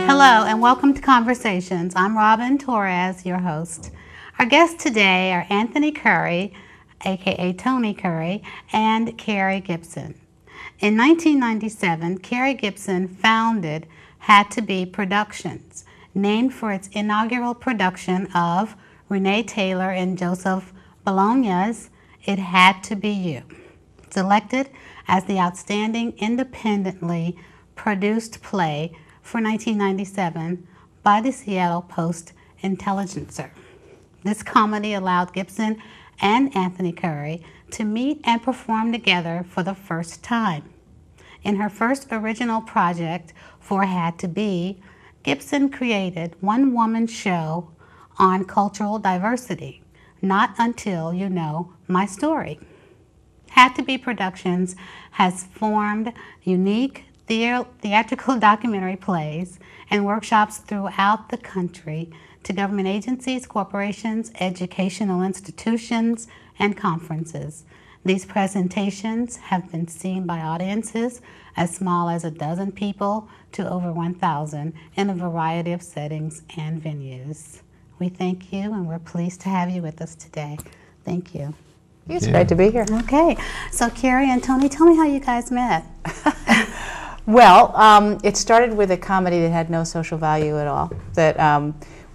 Hello and welcome to Conversations. I'm Robin Torres, your host. Our guests today are Anthony Curry, aka Tony Curry, and Carrie Gibson. In 1997, Carrie Gibson founded Had to Be Productions, named for its inaugural production of Renee Taylor and Joseph Bologna's It Had to Be You, selected as the Outstanding Independently Produced Play for 1997 by the Seattle Post-Intelligencer. This comedy allowed Gibson and Anthony Curry to meet and perform together for the first time. In her first original project for Had to Be, Gibson created one-woman show on cultural diversity, Not Until You Know My Story. Had to Be Productions has formed unique theatrical documentary plays and workshops throughout the country to government agencies, corporations, educational institutions, and conferences. These presentations have been seen by audiences as small as 12 people to over 1,000 in a variety of settings and venues. We thank you, and we're pleased to have you with us today. Thank you. It's great to be here. Okay, so Carrie and Tony, tell me how you guys met. Well, it started with a comedy that had no social value at all, that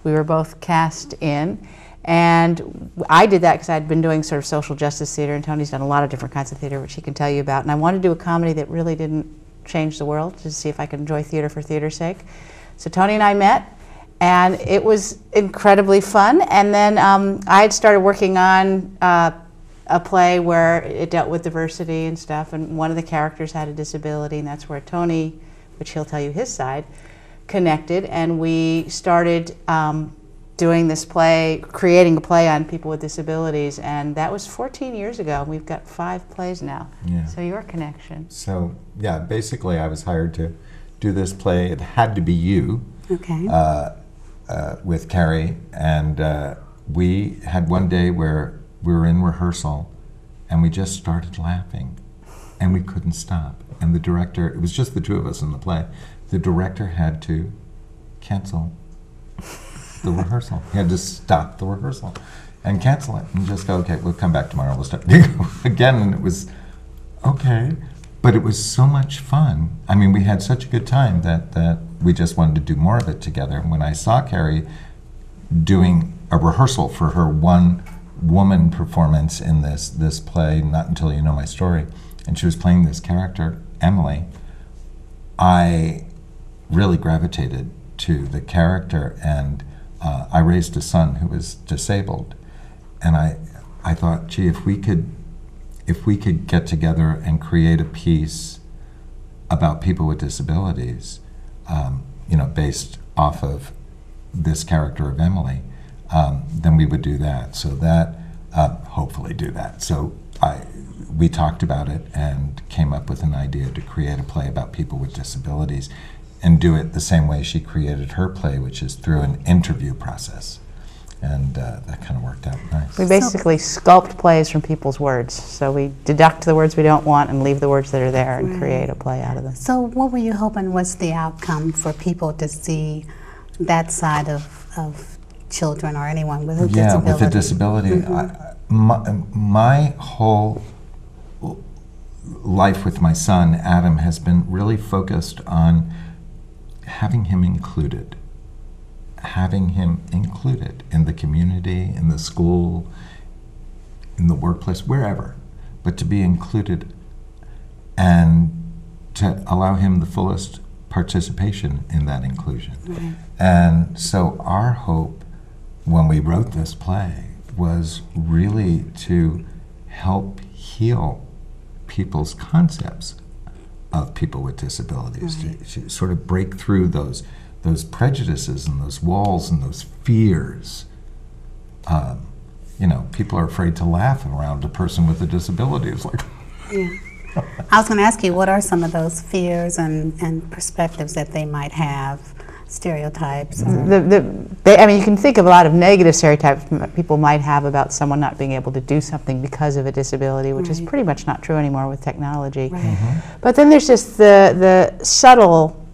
we were both cast in. And I did that because I'd been doing sort of social justice theater, and Tony's done a lot of different kinds of theater, which he can tell you about. And I wanted to do a comedy that really didn't change the world, to see if I could enjoy theater for theater's sake. So Tony and I met, and it was incredibly fun. And then I had started working on a play where it dealt with diversity and stuff, and one of the characters had a disability, and that's where Tony, which he'll tell you his side, connected, and we started doing this play, creating a play on people with disabilities, and that was 14 years ago. We've got 5 plays now. Yeah. So your connection. So yeah, basically I was hired to do this play. It Had to Be You, Okay. with Carrie, and we had one day where we were in rehearsal and we just started laughing and we couldn't stop. And the director, it was just the two of us in the play, the director had to cancel the rehearsal. He had to stop the rehearsal and cancel it and just go, okay, we'll come back tomorrow, we'll start again. And it was okay, but it was so much fun. I mean, we had such a good time that we just wanted to do more of it together. And when I saw Carrie doing a rehearsal for her one-woman performance in this play, Not Until You Know My Story, and she was playing this character, Emily, I really gravitated to the character, and I raised a son who was disabled, and I thought, gee, if we could get together and create a piece about people with disabilities, you know, based off of this character of Emily, then we would do that. So that, hopefully do that. So we talked about it and came up with an idea to create a play about people with disabilities and do it the same way she created her play, which is through an interview process. And that kind of worked out nice. We basically sculpt plays from people's words. So we deduct the words we don't want and leave the words that are there and create a play out of them. So what were you hoping was the outcome for people to see that side of children or anyone with a disability? Yeah, with a disability. My whole life with my son, Adam, has been really focused on having him included in the community, in the school, in the workplace, wherever, but to be included and to allow him the fullest participation in that inclusion. Right. And so our hope when we wrote this play was really to help heal people's concepts of people with disabilities, right. to sort of break through those prejudices and those walls and those fears. You know, people are afraid to laugh around a person with a disability. It's like, yeah. I was going to ask you, what are some of those fears and perspectives that they might have stereotypes. I mean, you can think of a lot of negative stereotypes people might have about someone not being able to do something because of a disability, which is pretty much not true anymore with technology. But then there's just the subtle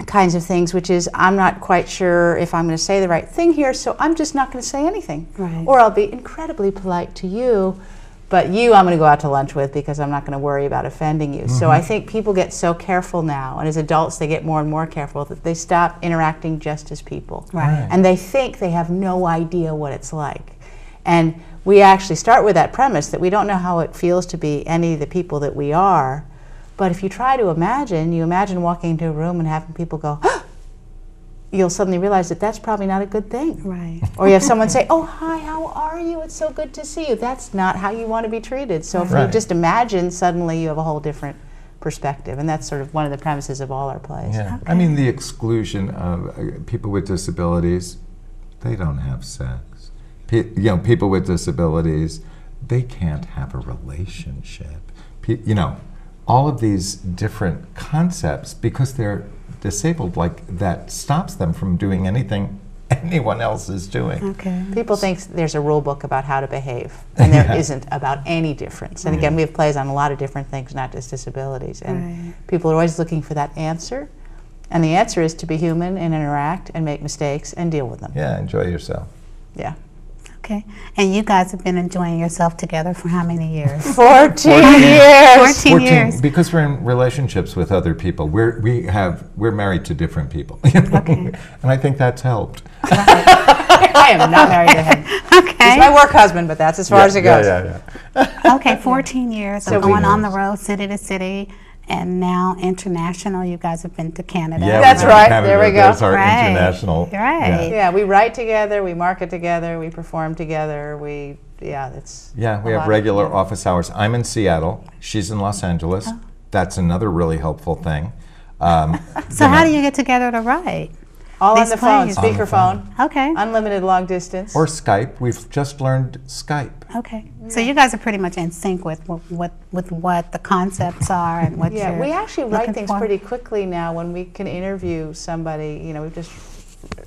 kinds of things, which is, I'm not quite sure if I'm going to say the right thing here, so I'm just not going to say anything. Or I'll be incredibly polite to you, but you I'm going to go out to lunch with because I'm not going to worry about offending you. So I think people get so careful now, and as adults they get more and more careful, that they stop interacting just as people. And they think they have no idea what it's like. And we actually start with that premise that we don't know how it feels to be any of the people that we are. But if you try to imagine, you imagine walking into a room and having people go, you'll suddenly realize that that's probably not a good thing. Or you have someone say, oh, hi, how are you? It's so good to see you. That's not how you want to be treated. So if you just imagine, suddenly you have a whole different perspective. And that's sort of one of the premises of all our plays. I mean, the exclusion of people with disabilities, they don't have sex. People with disabilities, they can't have a relationship. All of these different concepts, because they're disabled, like that stops them from doing anything anyone else is doing. People think there's a rule book about how to behave, and there isn't about any difference. And again, we have plays on a lot of different things, not just disabilities. And people are always looking for that answer. And the answer is to be human and interact and make mistakes and deal with them. Enjoy yourself. Okay. And you guys have been enjoying yourself together for how many years? 14 years. 14 years. Because we're in relationships with other people. We're married to different people. And I think that's helped. I am not married to him. He's my work husband, but that's as far as it goes. Okay, 14 years of going on the road, city to city. And now international. You guys have been to Canada. That's right. Canada. There we go. There's our international. We write together, we market together, we perform together. We have regular office hours. I'm in Seattle. She's in Los Angeles. That's another really helpful thing. So how do you get together to write? All on the phone, speakerphone. Okay. Unlimited long distance. Or Skype. We've just learned Skype. Okay. So you guys are pretty much in sync with what the concepts are and what you're we actually write things for. pretty quickly now when we can interview somebody.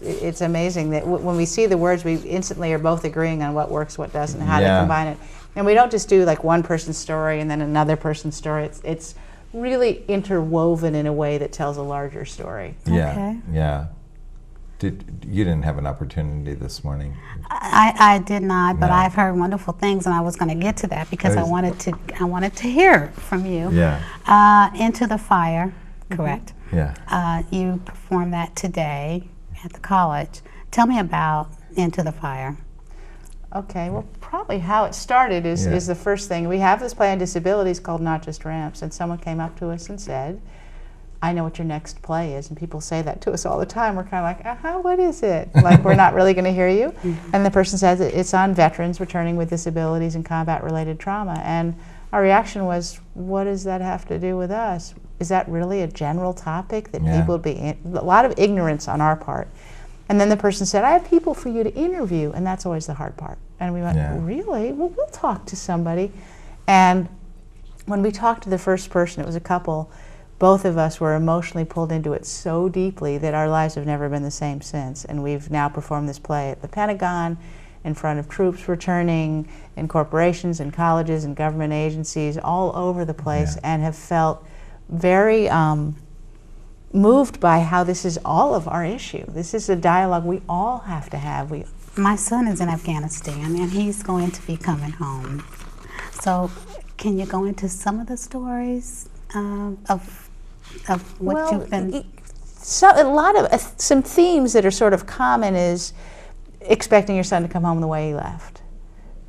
It's amazing that when we see the words, we instantly are both agreeing on what works, what doesn't, how to combine it. And we don't just do like one person's story and then another person's story. It's really interwoven in a way that tells a larger story. You didn't have an opportunity this morning. I did not, but I've heard wonderful things, and I was going to get to that because I wanted to hear from you. Into the Fire, correct? You performed that today at the college. Tell me about Into the Fire. Okay, well, probably how it started is the first thing. We have this play on disabilities called Not Just Ramps, and someone came up to us and said, I know what your next play is, and people say that to us all the time. We're kind of like, what is it? Like, we're not really going to hear you. And the person says it's on veterans returning with disabilities and combat-related trauma. And our reaction was, what does that have to do with us? Is that really a general topic that people would be in? A lot of ignorance on our part. And then the person said, I have people for you to interview, and that's always the hard part. And we went, really? Well, we'll talk to somebody. And when we talked to the first person, it was a couple, both of us were emotionally pulled into it so deeply that our lives have never been the same since. And we've now performed this play at the Pentagon, in front of troops returning, in corporations and colleges and government agencies all over the place, and have felt very moved by how this is all of our issue. This is a dialogue we all have to have. My son is in Afghanistan, and he's going to be coming home. So can you go into some of the stories of what you've been... some themes that are sort of common is expecting your son to come home the way he left,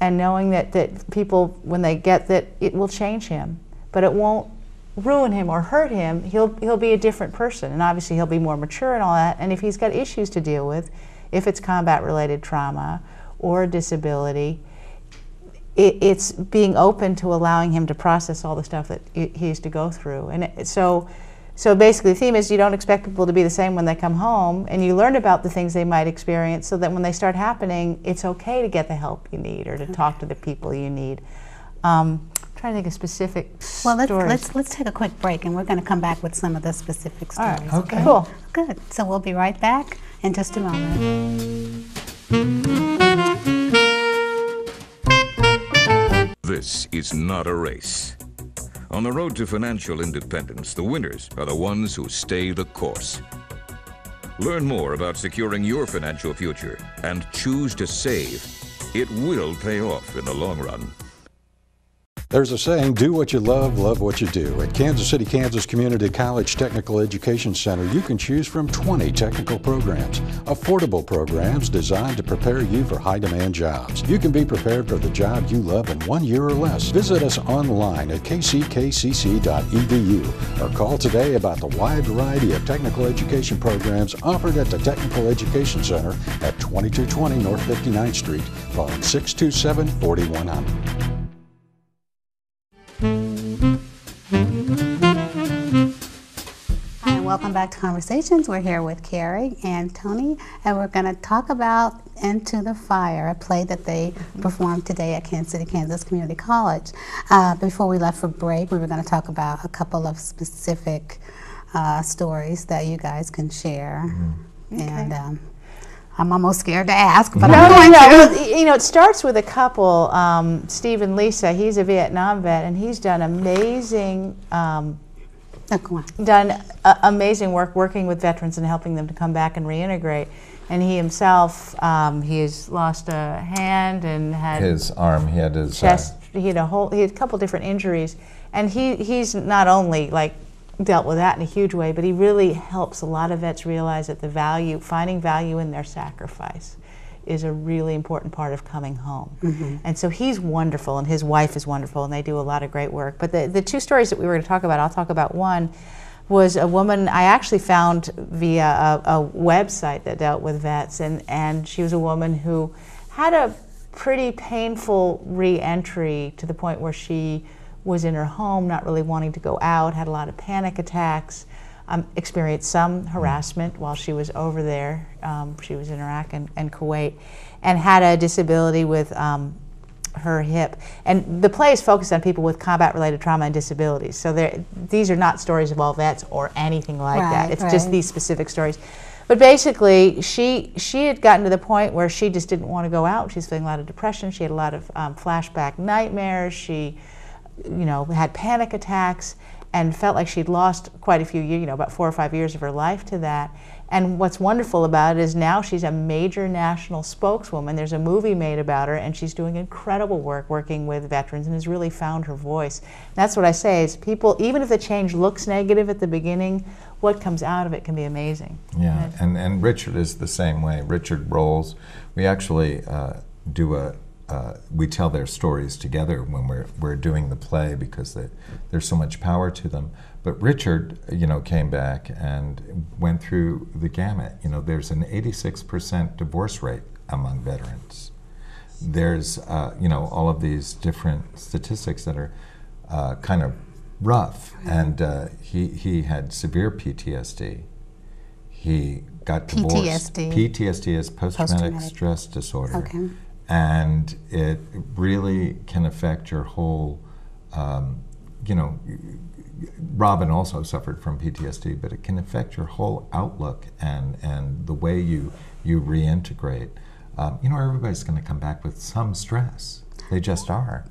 and knowing that people, when they get that, it will change him, but it won't ruin him or hurt him. He'll be a different person, and obviously he'll be more mature and all that. And if he's got issues to deal with, if it's combat-related trauma or a disability, it's being open to allowing him to process all the stuff that he used to go through. And so basically the theme is you don't expect people to be the same when they come home, and you learn about the things they might experience so that when they start happening, it's okay to get the help you need or to talk to the people you need. Trying to think of specific Well, stories. let's take a quick break, and we're going to come back with some of the specific All stories. right. Okay. Cool. Good. So we'll be right back in just a moment. This is not a race. On the road to financial independence, the winners are the ones who stay the course. Learn more about securing your financial future and choose to save. It will pay off in the long run. There's a saying, do what you love what you do. At Kansas City, Kansas Community College Technical Education Center, you can choose from 20 technical programs, affordable programs designed to prepare you for high-demand jobs. You can be prepared for the job you love in 1 year or less. Visit us online at kckcc.edu or call today about the wide variety of technical education programs offered at the Technical Education Center at 2220 North 59th Street, phone 627-4100. Hi, and welcome back to Conversations. We're here with Carrie and Tony, and we're going to talk about Into the Fire, a play that they performed today at Kansas City, Kansas Community College. Before we left for break, we were going to talk about a couple of specific stories that you guys can share. And I'm almost scared to ask, but I'm going to. Well, you know, it starts with a couple, Steve and Lisa. He's a Vietnam vet, and he's done amazing amazing work working with veterans and helping them to come back and reintegrate. And he himself, he's lost a hand and had His arm, he had his chest. He had a couple different injuries, and he's not only like dealt with that in a huge way, but he really helps a lot of vets realize that finding value in their sacrifice is a really important part of coming home. And so he's wonderful, and his wife is wonderful, and they do a lot of great work. But the two stories that we were going to talk about, I'll talk about one, was a woman I actually found via a website that dealt with vets, and she was a woman who had a pretty painful re-entry to the point where she was in her home, not really wanting to go out, had a lot of panic attacks, experienced some harassment while she was over there. She was in Iraq and Kuwait, and had a disability with her hip. And the play is focused on people with combat-related trauma and disabilities. So these are not stories of all vets or anything like that. It's just these specific stories. But basically, she had gotten to the point where she just didn't want to go out. She was feeling a lot of depression. She had a lot of flashback nightmares. She had panic attacks and felt like she'd lost quite a few years, about 4 or 5 years of her life to that. And what's wonderful about it is now she's a major national spokeswoman. There's a movie made about her, and she's doing incredible work working with veterans and has really found her voice. And that's what I say is people, even if the change looks negative at the beginning, what comes out of it can be amazing. Yeah, and Richard is the same way. Richard Rolls, we actually we tell their stories together when we're doing the play because there's so much power to them. But Richard, came back and went through the gamut. There's an 86% divorce rate among veterans. There's, all of these different statistics that are kind of rough. And he had severe PTSD. He got divorced. PTSD is post-traumatic stress disorder. Okay. And it really can affect your whole, Robin also suffered from PTSD, but it can affect your whole outlook and the way you reintegrate. Everybody's going to come back with some stress. They just are.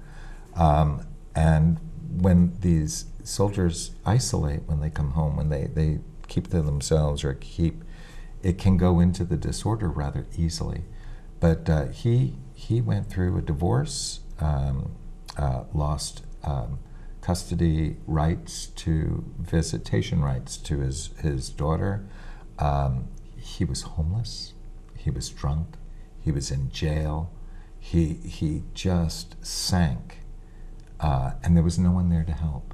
And when these soldiers isolate when they come home, when they keep to themselves it can go into the disorder rather easily. But he went through a divorce, lost custody rights visitation rights to his daughter. He was homeless. He was drunk. He was in jail. He just sank, and there was no one there to help,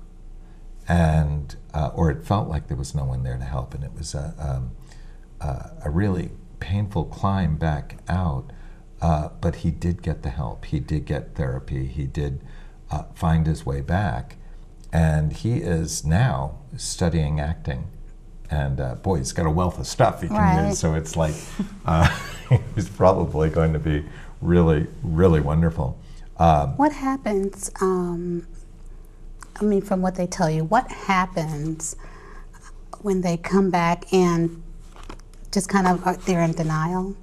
and or it felt like there was no one there to help, and it was a really painful climb back out. But he did get the help. He did get therapy. He did find his way back. And he is now studying acting. And boy, he's got a wealth of stuff he can use. So it's like he's probably going to be really, really wonderful. What happens, I mean, from what they tell you, what happens when they come back and just kind of they're in denial?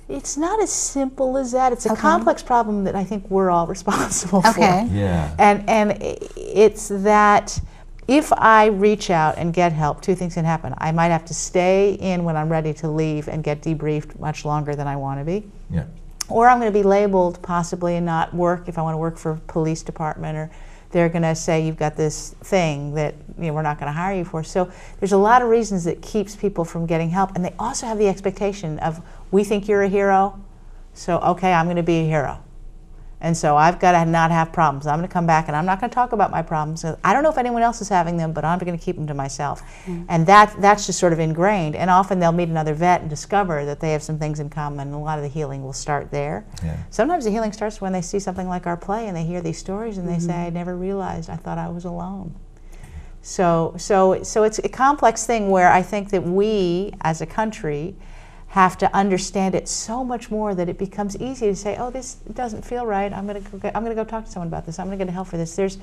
It's not as simple as that. It's a complex problem that I think we're all responsible for. Yeah. And it's that if I reach out and get help, two things can happen. I might have to stay in when I'm ready to leave and get debriefed much longer than I want to be. Yeah. Or I'm going to be labeled possibly and not work if I want to work for a police department, or they're going to say you've got this thing that we're not going to hire you for. So there's a lot of reasons that keeps people from getting help, and they also have the expectation of, we think you're a hero, so okay, I'm going to be a hero. And so I've got to not have problems. I'm going to come back and I'm not going to talk about my problems. I don't know if anyone else is having them, but I'm going to keep them to myself. And that's just sort of ingrained. And often they'll meet another vet and discover that they have some things in common, and a lot of the healing will start there. Yeah. Sometimes the healing starts when they see something like our play and they hear these stories and they say, I never realized, I thought I was alone. So it's a complex thing where I think that we, as a country, have to understand it so much more that it becomes easy to say, oh, this doesn't feel right. I'm going to go talk to someone about this. I'm going to get help for this. There's,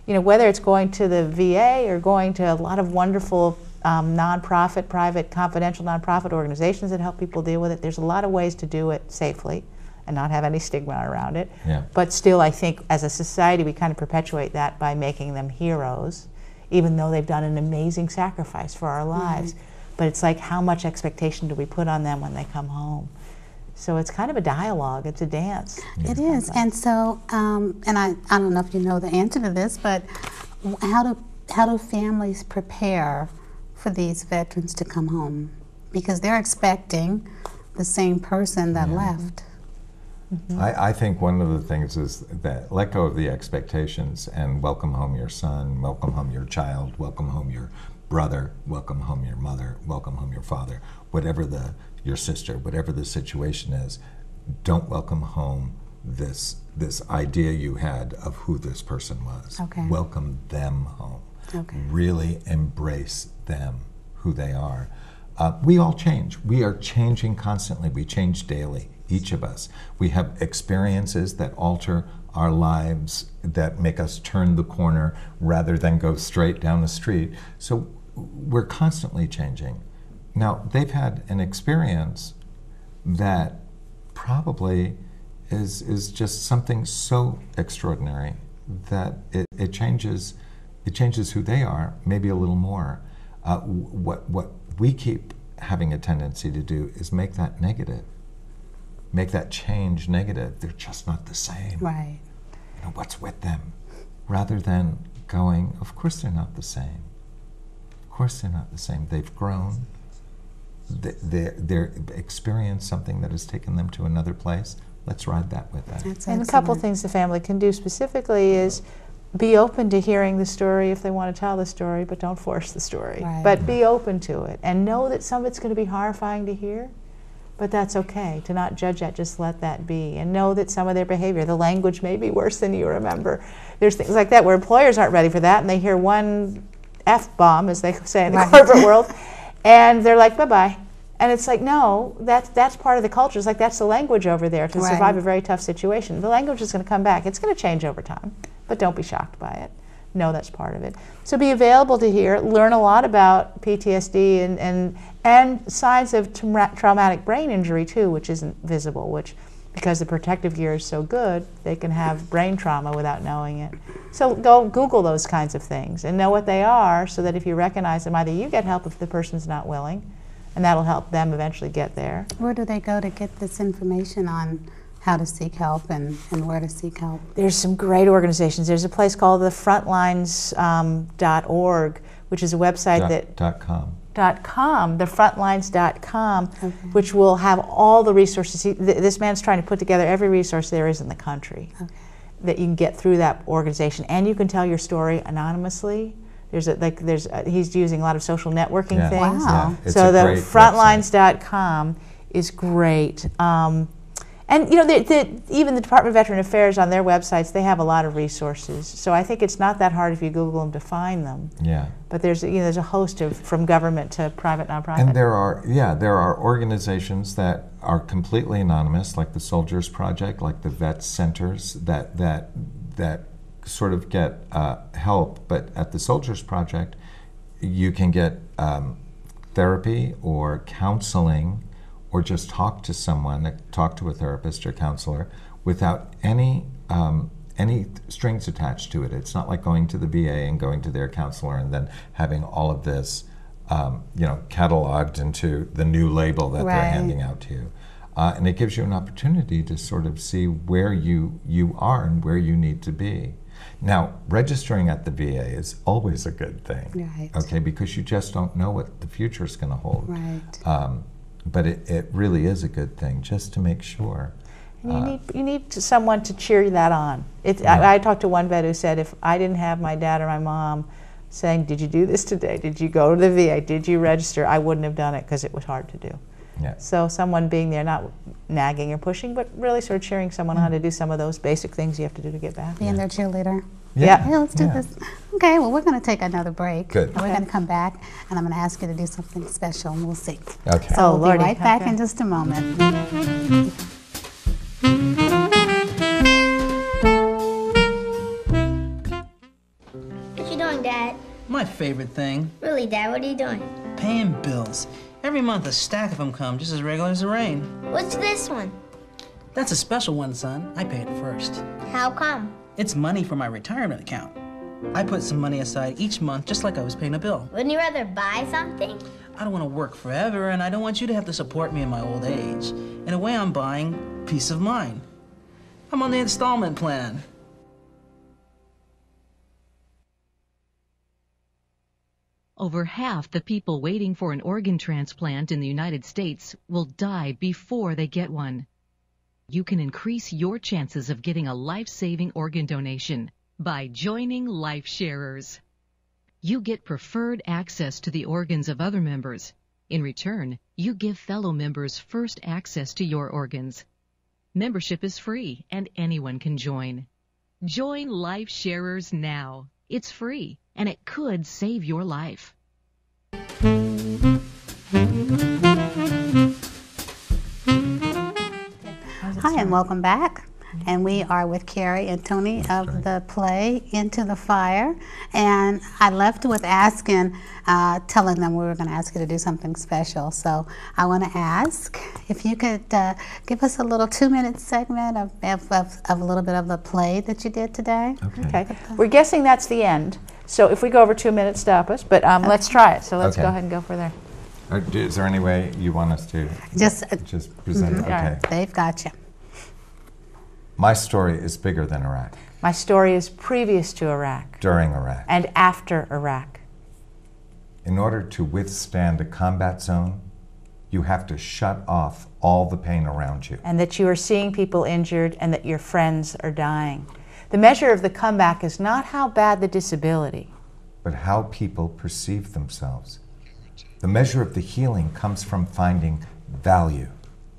whether it's going to the VA or going to a lot of wonderful nonprofit, private, confidential nonprofit organizations that help people deal with it. There's a lot of ways to do it safely and not have any stigma around it. Yeah. But still, I think as a society, we kind of perpetuate that by making them heroes, even though they've done an amazing sacrifice for our lives. But it's like, how much expectation do we put on them when they come home? So it's kind of a dialogue. It's a dance. It is. And so, and I don't know if you know the answer to this, but how do families prepare for these veterans to come home? Because they're expecting the same person that left. I think one of the things is that let go of the expectations and welcome home your son, welcome home your child, welcome home your brother, welcome home your mother, welcome home your father, whatever your sister, whatever the situation is. Don't welcome home this idea you had of who this person was. Okay. Welcome them home. Okay. Really embrace them, who they are. We all change. We are changing constantly. We change daily, each of us. We have experiences that alter our lives, that make us turn the corner rather than go straight down the street. So we're constantly changing. Now, they've had an experience that probably is just something so extraordinary that it changes who they are, maybe a little more. What we keep having a tendency to do is make that negative, make that change negative. They're just not the same. Right. What's with them? Rather than going, of course they're not the same. Of course they're not the same. They've grown. They're experienced something that has taken them to another place. Let's ride that with them. That's And a couple excellent. things the family can do specifically is be open to hearing the story if they want to tell the story, but don't force the story. Right. But be open to it and know that some of it's going to be horrifying to hear, but that's okay. To not judge that, just let that be. And know that some of their behavior, the language may be worse than you remember. There's things like that where employers aren't ready for that and they hear one F-bomb, as they say in the corporate world, and they're like, bye-bye. And it's like, no, that's part of the culture. It's like, that's the language over there to survive a very tough situation. The language is going to come back. It's going to change over time, but don't be shocked by it. No, that's part of it. So be available to hear, learn a lot about PTSD and signs of traumatic brain injury too, which isn't visible, which, because the protective gear is so good, they can have brain trauma without knowing it. So go Google those kinds of things and know what they are, so that if you recognize them, either you get help if the person's not willing, and that'll help them eventually get there. Where do they go to get this information on how to seek help and where to seek help? There's some great organizations. There's a place called the frontlines.org, which is a website .com. .com, which will have all the resources. This man's trying to put together every resource there is in the country that you can get through that organization, and you can tell your story anonymously. He's using a lot of social networking things. Wow. Yeah, so the frontlines.com is great. And you know, even the Department of Veteran Affairs on their websites, they have a lot of resources. So I think it's not that hard if you Google them to find them. Yeah. But there's there's a host of, from government to private nonprofit. And there are organizations that are completely anonymous, like the Soldiers Project, like the Vet Centers, that sort of get help. But at the Soldiers Project, you can get therapy or counseling, or just talk to someone, talk to a therapist or counselor, without any strings attached to it. It's not like going to the VA and going to their counselor and then having all of this, cataloged into the new label that they're handing out to you. And it gives you an opportunity to sort of see where you are and where you need to be. Now, registering at the VA is always a good thing, okay, because you just don't know what the future is going to hold. Right. But it really is a good thing, just to make sure. And you need someone to cheer that on. I talked to one vet who said, if I didn't have my dad or my mom saying, did you do this today? Did you go to the VA? Did you register? I wouldn't have done it because it was hard to do. Yeah. So someone being there, not nagging or pushing, but really sort of cheering someone on to do some of those basic things you have to do to get back. Being their cheerleader. Yeah. Yeah, let's do this. Okay, well, we're going to take another break. Good. And we're going to come back, and I'm going to ask you to do something special, and we'll see. Okay. So we'll Lordy, be right back okay. in just a moment. What you doing, Dad? My favorite thing, Really, Dad, what are you doing? paying bills. Every month a stack of them come, just as regular as the rain. What's this one? That's a special one, son. I pay it first. How come? It's money for my retirement account. I put some money aside each month just like I was paying a bill. Wouldn't you rather buy something? I don't want to work forever, and I don't want you to have to support me in my old age. In a way, I'm buying peace of mind. I'm on the installment plan. Over half the people waiting for an organ transplant in the United States will die before they get one. You can increase your chances of getting a life-saving organ donation by joining Life Sharers. You get preferred access to the organs of other members. In return, you give fellow members first access to your organs. Membership is free and anyone can join. Join Life Sharers now. It's free and it could save your life. Hi, and welcome back. And we are with Carrie and Tony of the play Into the Fire. And I left with asking, telling them we were going to ask you to do something special. So I want to ask if you could give us a little 2-minute segment of a little bit of the play that you did today. Okay. We're guessing that's the end. So if we go over 2 minutes, stop us. But let's try it. So let's Okay. go ahead and go for there. Is there any way you want us to Just present? Okay. Alright. they've got you. My story is bigger than Iraq, My story is previous to Iraq during Iraq. and after Iraq. In order to withstand a combat zone, you have to shut off all the pain around you. And that you are seeing people injured and that your friends are dying. The measure of the comeback is not how bad the disability. But how people perceive themselves. The measure of the healing comes from finding value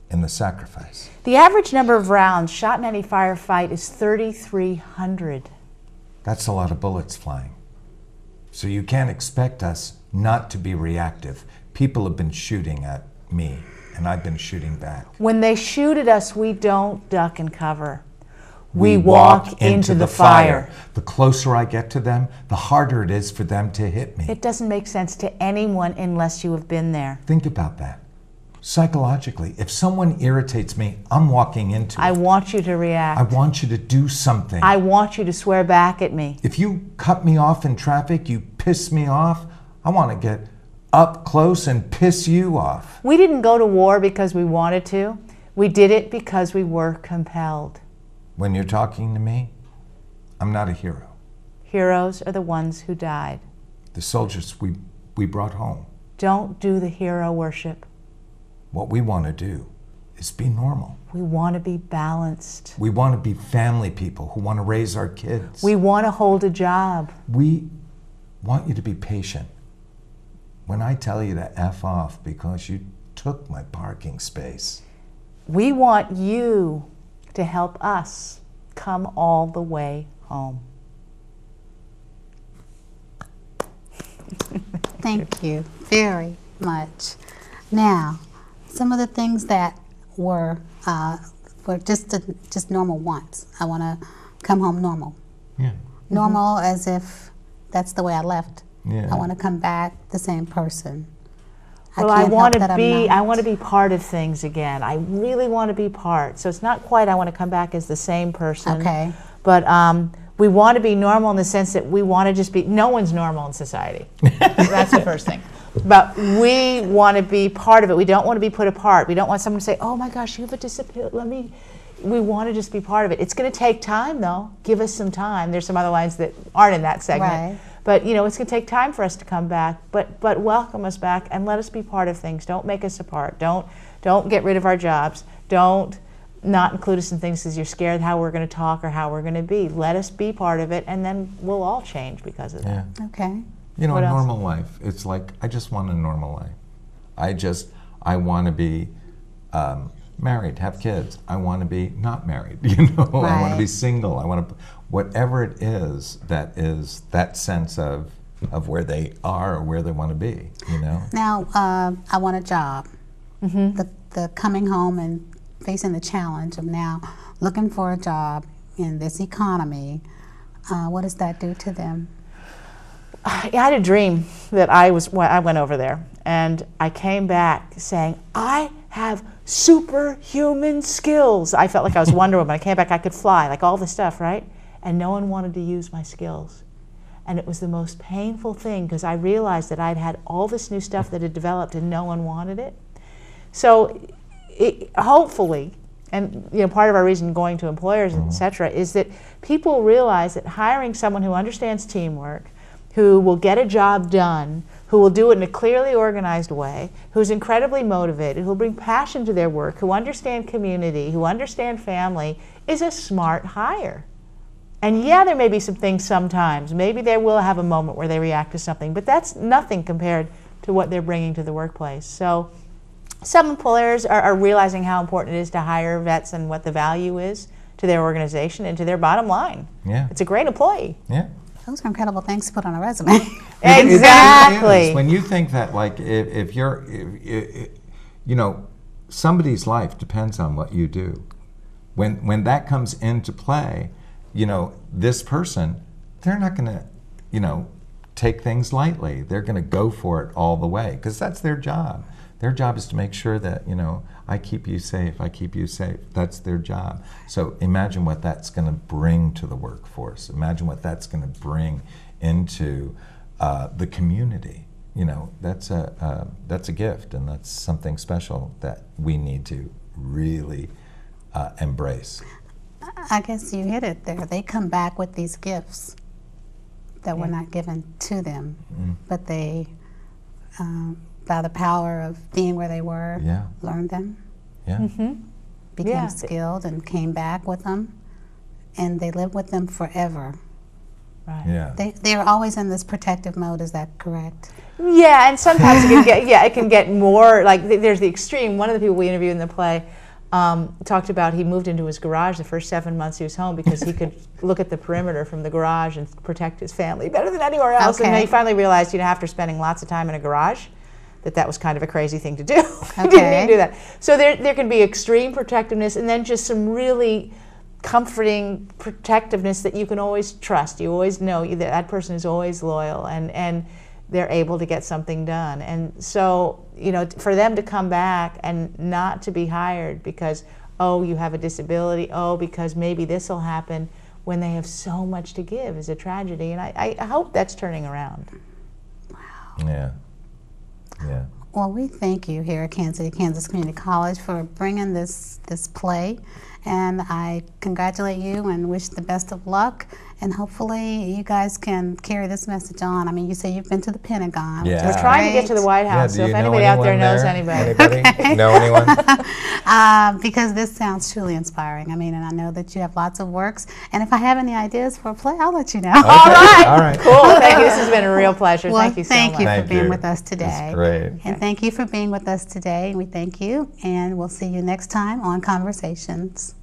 in the sacrifice. The average number of rounds shot in any firefight is 3,300. That's a lot of bullets flying. So you can't expect us not to be reactive. People have been shooting at me, and I've been shooting back. When they shoot at us, we don't duck and cover. We walk into the fire. The closer I get to them, the harder it is for them to hit me. It doesn't make sense to anyone unless you have been there. Think about that. Psychologically, if someone irritates me, I'm walking into it. I want you to react. I want you to do something. I want you to swear back at me. If you cut me off in traffic, you piss me off, I want to get up close and piss you off. We didn't go to war because we wanted to. We did it because we were compelled. When you're talking to me, I'm not a hero. Heroes are the ones who died. The soldiers we brought home. Don't do the hero worship. What we want to do is be normal. We want to be balanced. We want to be family people who want to raise our kids. We want to hold a job. We want you to be patient. When I tell you to F off because you took my parking space, we want you to help us come all the way home. Thank you very much. Now, some of the things that were just normal wants. I want to come home normal. Yeah. Normal as if that's the way I left. Yeah. I want to come back the same person. Well, I want to be part of things again. I really want to be part. So it's not quite I want to come back as the same person. Okay. But we want to be normal in the sense that we want to just be, no one's normal in society. That's the first thing. But we want to be part of it. We don't want to be put apart. We don't want someone to say, oh my gosh, you have a disability, we want to just be part of it. It's going to take time though. Give us some time. There's some other lines that aren't in that segment. Right. But you know, it's going to take time for us to come back. But welcome us back and let us be part of things. Don't make us apart. Don't get rid of our jobs. Don't not include us in things because you're scared how we're going to talk or how we're going to be. Let us be part of it, and then we'll all change because of that. Yeah. Okay. You know, What a else? normal life, it's like, I just want a normal life. I want to be married, have kids. I want to be not married, you know. I want to Right. be single. I want to, whatever it is that sense of where they are or where they want to be, you know. Now, I want a job. The coming home and facing the challenge of now looking for a job in this economy, what does that do to them? I had a dream that I went over there, and I came back saying, I have superhuman skills. I felt like I was Wonder Woman. I came back, I could fly, like all this stuff, right? And no one wanted to use my skills. And it was the most painful thing because I realized that I'd had all this new stuff that had developed and no one wanted it. So hopefully, and you know, part of our reason going to employers, et cetera, is that people realize that hiring someone who understands teamwork, who will get a job done, who will do it in a clearly organized way, who's incredibly motivated, who will bring passion to their work, who understand community, who understand family, is a smart hire. And yeah, there may be some things sometimes. Maybe they will have a moment where they react to something, but that's nothing compared to what they're bringing to the workplace. So some employers are realizing how important it is to hire vets and what the value is to their organization and to their bottom line. Yeah. It's a great employee. Yeah. Those are incredible things to put on a resume. Exactly. It is. When you think that, like, if you're, you know, somebody's life depends on what you do. When that comes into play, you know, this person, they're not going to, you know, take things lightly. They're going to go for it all the way because that's their job. Their job is to make sure that, you know, I keep you safe, I keep you safe. That's their job. So imagine what that's going to bring to the workforce. Imagine what that's going to bring into the community. You know, that's a gift, and that's something special that we need to really embrace. I guess you hit it there. They come back with these gifts that were not given to them, but they, by the power of being where they were, learned them, became skilled, and came back with them, and they lived with them forever. Right. Yeah. They're always in this protective mode. Is that correct? Yeah, and sometimes it can get more, like there's the extreme. One of the people we interviewed in the play talked about he moved into his garage the first 7 months he was home because he could look at the perimeter from the garage and protect his family better than anywhere else. And then he finally realized, you know, after spending lots of time in a garage, that was kind of a crazy thing to do. He didn't need to do that. So there can be extreme protectiveness and then just some really comforting protectiveness that you can always trust. You always know that person is always loyal and they're able to get something done. And so, you know, for them to come back and not to be hired because, oh, you have a disability, oh, because maybe this will happen when they have so much to give is a tragedy. And I hope that's turning around. Wow. Yeah. Yeah. Well, we thank you here at Kansas City, Kansas Community College for bringing this play and I congratulate you and wish the best of luck. And hopefully you guys can carry this message on. I mean, you say you've been to the Pentagon. Yeah. Which We're is trying to get great. to the White House, do so if you know anybody out there anyone knows there? anybody. Anybody? Know anyone? Because this sounds truly inspiring. I mean, and I know that you have lots of works. And if I have any ideas for a play, I'll let you know. All right. All right. Cool. Thank you. This has been a real pleasure. Well, Thank you so much. thank you Thank for being you. with us today. It's great. And thank you for being with us today. We thank you, and we'll see you next time on Conversations.